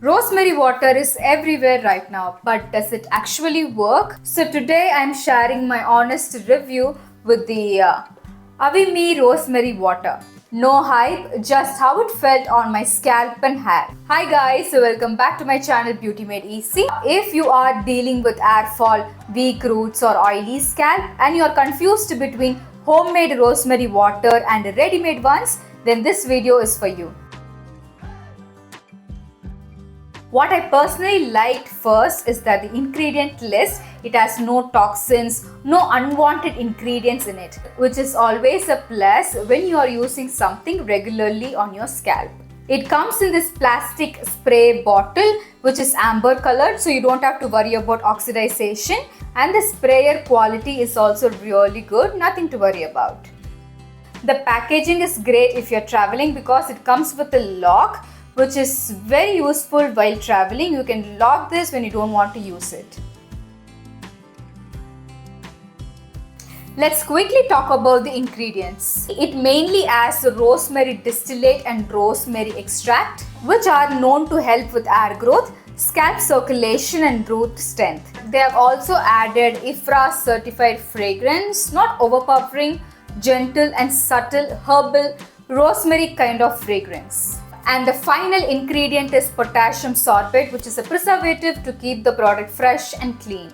Rosemary water is everywhere right now, but does it actually work? So today I'm sharing my honest review with the Avimee Rosemary Water. No hype, just how it felt on my scalp and hair. Hi guys, welcome back to my channel Beauty Made Easy. If you are dealing with hair fall, weak roots or oily scalp and you are confused between homemade rosemary water and ready-made ones, then this video is for you. What I personally liked first is that the ingredient list, it has no toxins, no unwanted ingredients in it, which is always a plus when you are using something regularly on your scalp. It comes in this plastic spray bottle which is amber colored, so you don't have to worry about oxidization, and the sprayer quality is also really good, nothing to worry about. The packaging is great if you're traveling because it comes with a lock, which is very useful while traveling. You can lock this when you don't want to use it. Let's quickly talk about the ingredients. It mainly has rosemary distillate and rosemary extract, which are known to help with hair growth, scalp circulation and root strength. They have also added IFRA certified fragrance, not overpowering, gentle and subtle herbal rosemary kind of fragrance. And the final ingredient is potassium sorbate, which is a preservative to keep the product fresh and clean.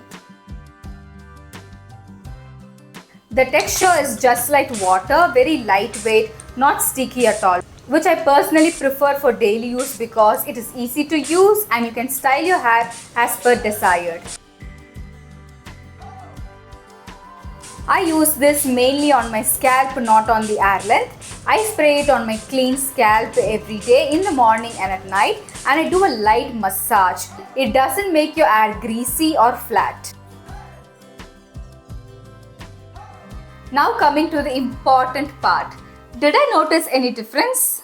The texture is just like water, very lightweight, not sticky at all, which I personally prefer for daily use because it is easy to use and you can style your hair as per desired. I use this mainly on my scalp, not on the hair length. I spray it on my clean scalp every day in the morning and at night, and I do a light massage. It doesn't make your hair greasy or flat. Now coming to the important part. Did I notice any difference?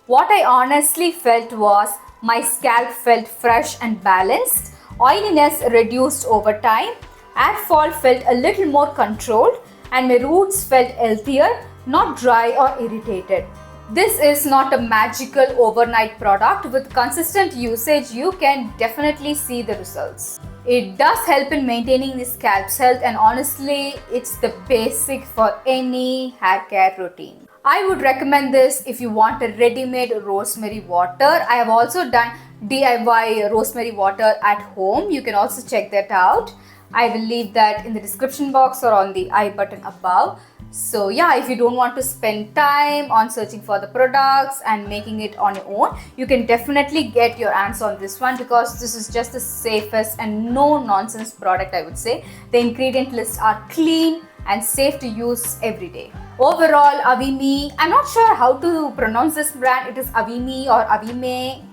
What I honestly felt was my scalp felt fresh and balanced, oiliness reduced over time, hair fall felt a little more controlled, and my roots felt healthier, not dry or irritated. This is not a magical overnight product. With consistent usage, you can definitely see the results. It does help in maintaining the scalp's health, and honestly, it's the basic for any hair care routine. I would recommend this if you want a ready-made rosemary water. I have also done DIY rosemary water at home. You can also check that out. I will leave that in the description box or on the I button above. So yeah, if you don't want to spend time on searching for the products and making it on your own, you can definitely get your hands on this one because this is just the safest and no nonsense product, I would say. The ingredient lists are clean and safe to use every day. Overall, Avimee, I'm not sure how to pronounce this brand. It is Avimee or Avimee,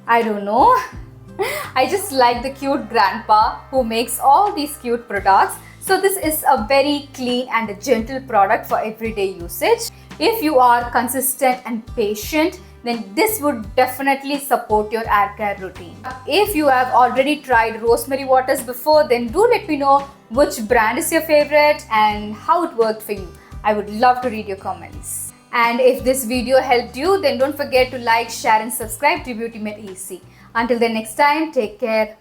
I don't know. I just like the cute grandpa who makes all these cute products. So this is a very clean and a gentle product for everyday usage. If you are consistent and patient, then this would definitely support your hair care routine. If you have already tried rosemary waters before, then do let me know which brand is your favorite and how it worked for you. I would love to read your comments. And if this video helped you, then don't forget to like, share and subscribe to Beauty Made Easy. Until the next time, take care.